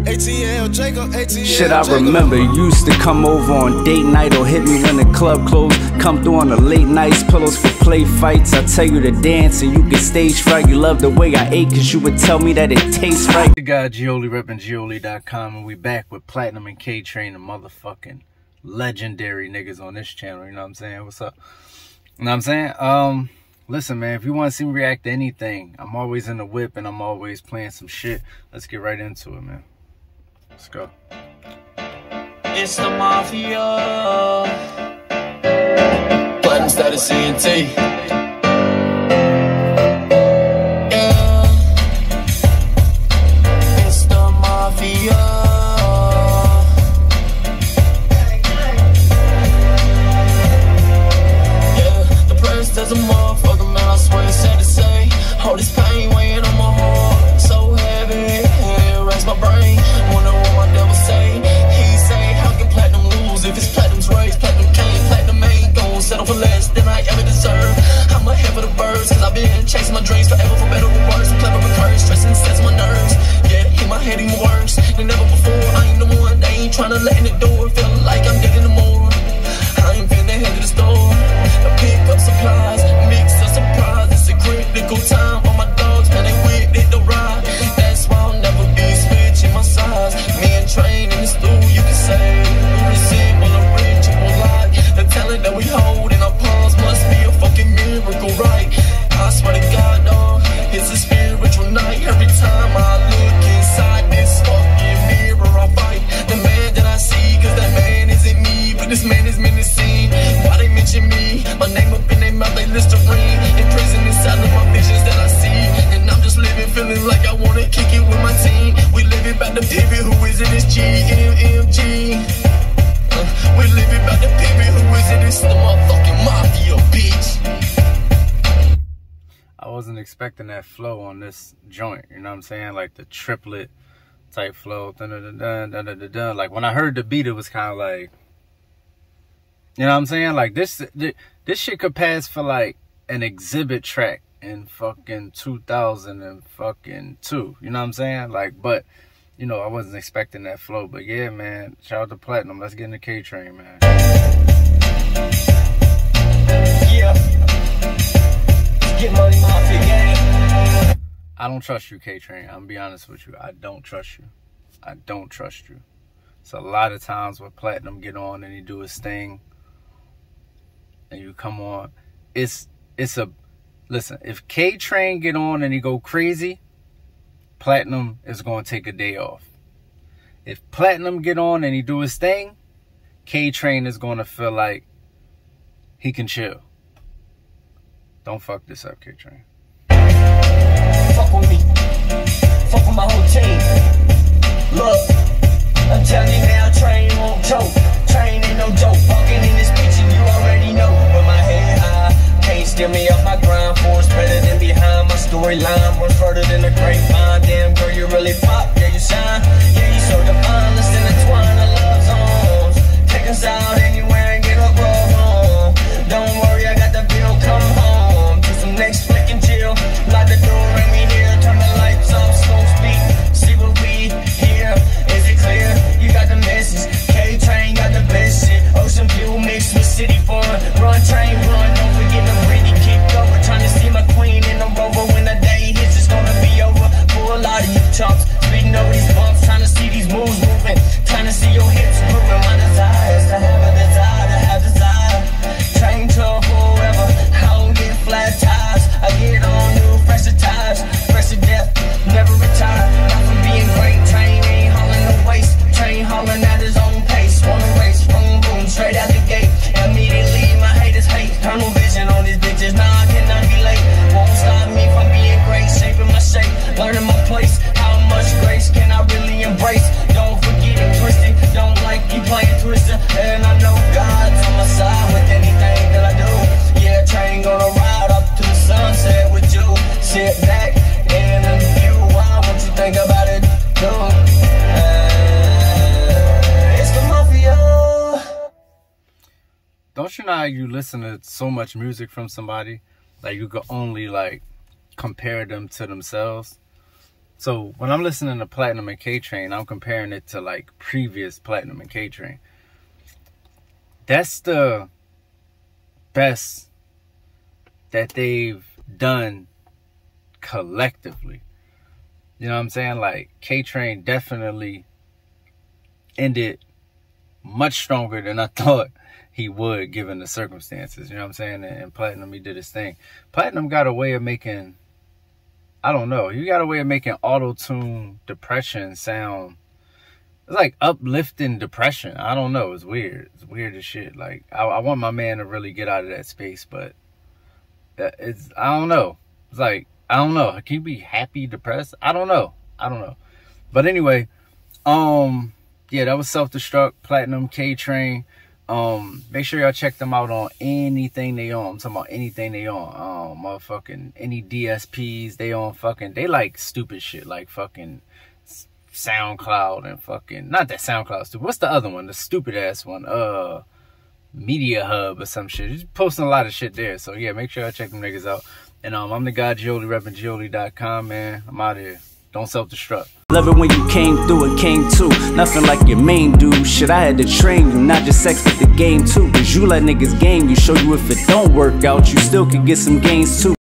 ATL Jacob, ATL Shit, I Jacob. remember you used to come over on date night or hit me when the club closed. Come through on the late nights, pillows for play fights. I tell you to dance and you get stage fright. You love the way I ate cause you would tell me that it tastes right. The guy Gioli repping Gioli.com, and we back with Platinum and K-Train, the motherfucking legendary niggas on this channel. You know what I'm saying? What's up? You know what I'm saying? Listen, man, if you want to see me react to anything, I'm always in the whip and I'm always playing some shit. Let's get right into it, man. Let's go. It's the Mafia. Platinum status CNT. Yeah. It's the Mafia. Yeah, the press does a motherfucker, man. I swear it's sad to say. All this pain weighing on my heart, so heavy. It racks my brain. Wonder what my devil say. He say, how can Platinum lose if it's Platinum's race? Platinum came, Platinum ain't gon' settle for less than I ever deserve. I'm ahead for the birds, cause I've been chasing my dreams forever, for better or worse. Clever and cursed, stressing sets my nerves. Yeah, in my head even worse than never before. I ain't the one, they ain't tryna let in the door. Feeling like I'm dead in the morning. I ain't finna head to the store to pick up supplies, mix a surprise. It's a critical time for my dogs, man, they with it to ride. That's why I'll never be switching my sides. Me and Train in the stool, you can say we resemble a ritual light. The talent that we hold in our palms must be a fucking miracle, right? I swear to God, dog, it's a spiritual night. Every time I look inside this fucking mirror, I fight the man that I see, cause that man isn't me, but this man is menacing. Why they mention me? My name up in their mouth, they Listerine. In prison inside of my visions that I see, and I'm just living, feeling like I wanna kick it with my team. We living back the pivot, who is it? It's GMMG. We living back the pivot, who is it? It's the motherfucking Mafia, bitch. I wasn't expecting that flow on this joint, you know what I'm saying? Like the triplet type flow. Dun, dun, dun, dun, dun, dun, dun. Like when I heard the beat, it was kind of like, you know what I'm saying? Like this shit could pass for like an exhibit track in fucking 2002. You know what I'm saying? Like, but you know, I wasn't expecting that flow. But yeah, man, shout out to Platinum. Let's get into K-Train, man. Yeah. Get money, Mafia gang. I don't trust you, K-Train. I'm gonna be honest with you. I don't trust you. I don't trust you. So a lot of times when Platinum get on and he do his thing, and you come on, it's a, listen, if K-Train get on and he go crazy, Platinum is going to take a day off. If Platinum get on and he do his thing, K-Train is going to feel like he can chill. Don't fuck this up, K-Train. Fuck with me. Fuck with my whole team. Look, I'm telling you now, Train won't choke. Train ain't no joke. Walking in this bitch and you already know. With my head high, can't steer me off my grind. Force better than behind. My storyline was further than the grapevine. Damn girl, you really pop. Yeah, you shine. Yeah, you so divine. Let's intertwine the love zones. Take us out anywhere and get a roll home. Don't worry, I got the bill. Come home. Do some next flick and chill. Lock the door and we here. Turn the lights off, slow speed. See what we hear. Is it clear? You got the message. K-Train got the best shit. Ocean view mixed with city fun. Run, Train, run. Don't forget the breathing kick over. Trying to see my queen in the rover. When the day hits, it's gonna be over. For a lot of you chumps, speeding over these bumps. Trying to see these moves moving. Trying to see your hips moving. My desire is to have a desire, to have desire. Train to forever. I don't get flat tires. I get on new, fresher tires. Fresh to death, never retire. Not from being great. Train ain't hauling no waste. Train hauling at his own pace. Wanna race, boom, boom, straight out the gate. Immediately my haters hate. Tunnel vision on these bitches. Nah, I cannot be late. Won't stop me from being great. Shaping my shape, learning my place. How much grace can I really embrace? Don't forget it, twisted. Don't like you playing twister. And I know God's on my side with anything that I do. Yeah, Train gonna ride up to the sunset with you. Sit back and view. Why won't you think about it? It's the Mafia. Don't you know how you listen to so much music from somebody, like you could only like compare them to themselves? So when I'm listening to Platinum and K-Train, I'm comparing it to like previous Platinum and K-Train. That's the best that they've done collectively. You know what I'm saying? Like, K-Train definitely ended much stronger than I thought he would, given the circumstances. You know what I'm saying? And Platinum, he did his thing. Platinum got a way of making, I don't know, he got a way of making auto-tune depression sound, it's like uplifting depression. I don't know. It's weird. It's weird as shit. Like, I want my man to really get out of that space, but it's, I don't know. It's like, I don't know. Can you be happy, depressed? I don't know. But anyway, yeah, that was Self-Destruct, Platinum, K-Train. Make sure y'all check them out on anything they on. I'm talking about anything they on. Motherfucking any DSPs they on. Fucking, they like stupid shit, like fucking SoundCloud and fucking, not that SoundCloud stupid. What's the other one? The stupid ass one. Media Hub or some shit. He's posting a lot of shit there. So yeah, make sure y'all check them niggas out. And I'm the guy Gioli, repping Gioli.com, man. I'm out here. Don't self-destruct. Love it when you came through and came too. Nothing like your main dude. Shit, I had to train you, not just sex, but the game too. Cause you let niggas game you, show you if it don't work out, you still can get some gains too.